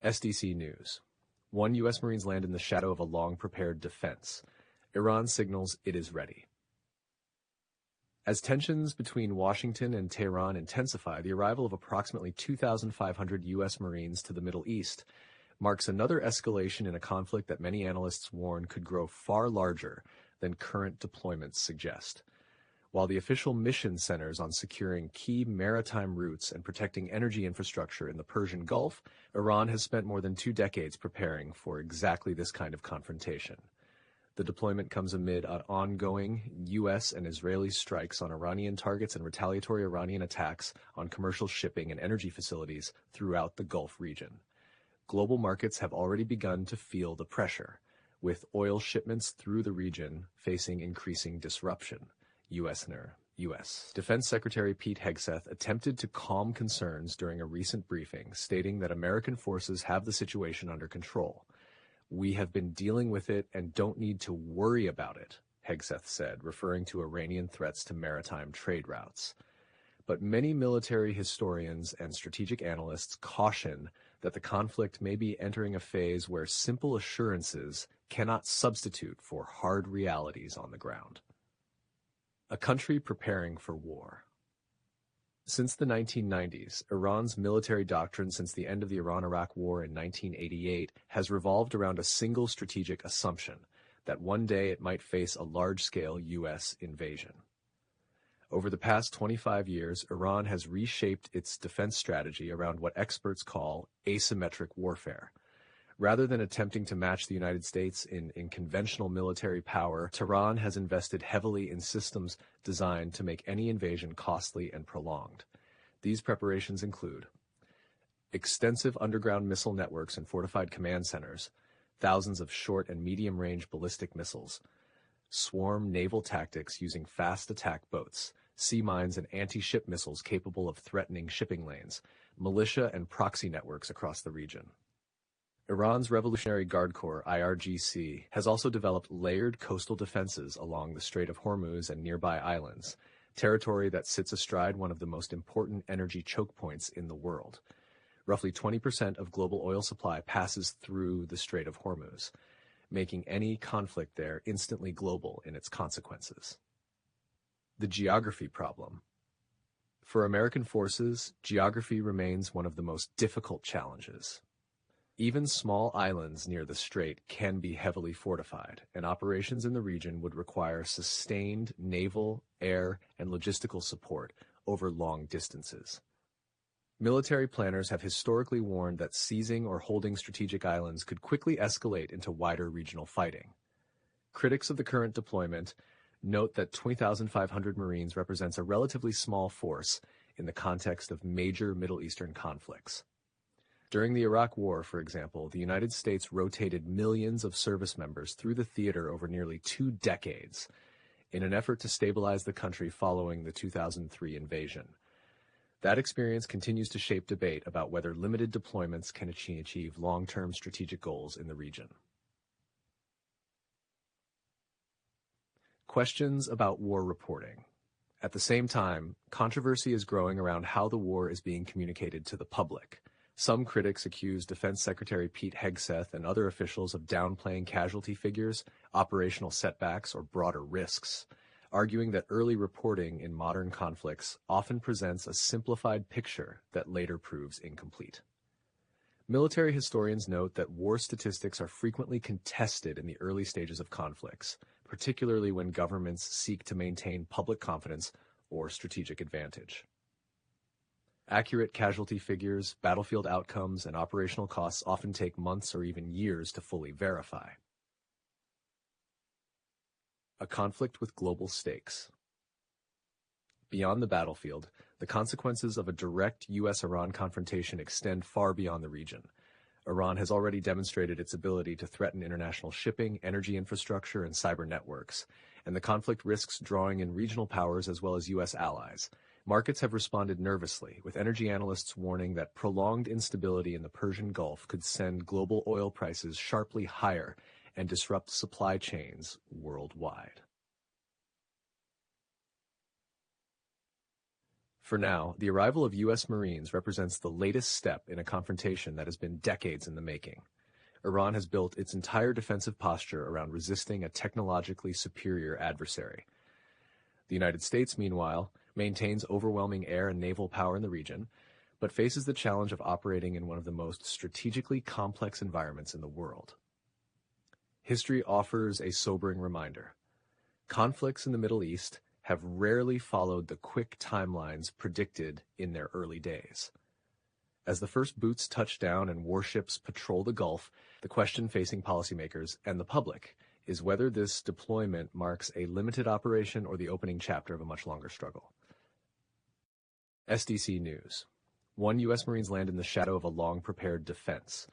SDC News. One U.S. Marines land in the shadow of a long-prepared defense. Iran signals it is ready. As tensions between Washington and Tehran intensify, the arrival of approximately 2,500 U.S. Marines to the Middle East marks another escalation in a conflict that many analysts warn could grow far larger than current deployments suggest. While the official mission centers on securing key maritime routes and protecting energy infrastructure in the Persian Gulf, Iran has spent more than 2 decades preparing for exactly this kind of confrontation. The deployment comes amid ongoing U.S. and Israeli strikes on Iranian targets and retaliatory Iranian attacks on commercial shipping and energy facilities throughout the Gulf region. Global markets have already begun to feel the pressure, with oil shipments through the region facing increasing disruption. U.S. Defense Secretary Pete Hegseth attempted to calm concerns during a recent briefing, stating that American forces have the situation under control. "We have been dealing with it and don't need to worry about it," Hegseth said, referring to Iranian threats to maritime trade routes. But many military historians and strategic analysts caution that the conflict may be entering a phase where simple assurances cannot substitute for hard realities on the ground. A country preparing for war. Since the 1990s, Iran's military doctrine since the end of the Iran-Iraq War in 1988 has revolved around a single strategic assumption, that one day it might face a large-scale U.S. invasion. Over the past 25 years, Iran has reshaped its defense strategy around what experts call asymmetric warfare. Rather than attempting to match the United States in conventional military power, Tehran has invested heavily in systems designed to make any invasion costly and prolonged. These preparations include extensive underground missile networks and fortified command centers, thousands of short and medium-range ballistic missiles, swarm naval tactics using fast attack boats, sea mines and anti-ship missiles capable of threatening shipping lanes, militia and proxy networks across the region. Iran's Revolutionary Guard Corps, IRGC, has also developed layered coastal defenses along the Strait of Hormuz and nearby islands, territory that sits astride one of the most important energy choke points in the world. Roughly 20% of global oil supply passes through the Strait of Hormuz, making any conflict there instantly global in its consequences. The geography problem. For American forces, geography remains one of the most difficult challenges. Even small islands near the strait can be heavily fortified, and operations in the region would require sustained naval, air, and logistical support over long distances. Military planners have historically warned that seizing or holding strategic islands could quickly escalate into wider regional fighting. Critics of the current deployment note that 20,500 Marines represents a relatively small force in the context of major Middle Eastern conflicts. During the Iraq War, for example, the United States rotated millions of service members through the theater over nearly 2 decades in an effort to stabilize the country following the 2003 invasion. That experience continues to shape debate about whether limited deployments can achieve long-term strategic goals in the region. Questions about war reporting. At the same time, controversy is growing around how the war is being communicated to the public. Some critics accuse Defense Secretary Pete Hegseth and other officials of downplaying casualty figures, operational setbacks, or broader risks, arguing that early reporting in modern conflicts often presents a simplified picture that later proves incomplete. Military historians note that war statistics are frequently contested in the early stages of conflicts, particularly when governments seek to maintain public confidence or strategic advantage. Accurate casualty figures, battlefield outcomes, and operational costs often take months or even years to fully verify. A conflict with global stakes. Beyond the battlefield, the consequences of a direct U.S.-Iran confrontation extend far beyond the region. Iran has already demonstrated its ability to threaten international shipping, energy infrastructure, and cyber networks, and the conflict risks drawing in regional powers as well as U.S. allies. Markets have responded nervously, with energy analysts warning that prolonged instability in the Persian Gulf could send global oil prices sharply higher and disrupt supply chains worldwide. For now, the arrival of U.S. Marines represents the latest step in a confrontation that has been decades in the making. Iran has built its entire defensive posture around resisting a technologically superior adversary. The United States, meanwhile, maintains overwhelming air and naval power in the region, but faces the challenge of operating in one of the most strategically complex environments in the world. History offers a sobering reminder. Conflicts in the Middle East have rarely followed the quick timelines predicted in their early days. As the first boots touch down and warships patrol the Gulf, the question facing policymakers and the public is whether this deployment marks a limited operation or the opening chapter of a much longer struggle. SDC News. One U.S. Marines land in the shadow of a long-prepared defense.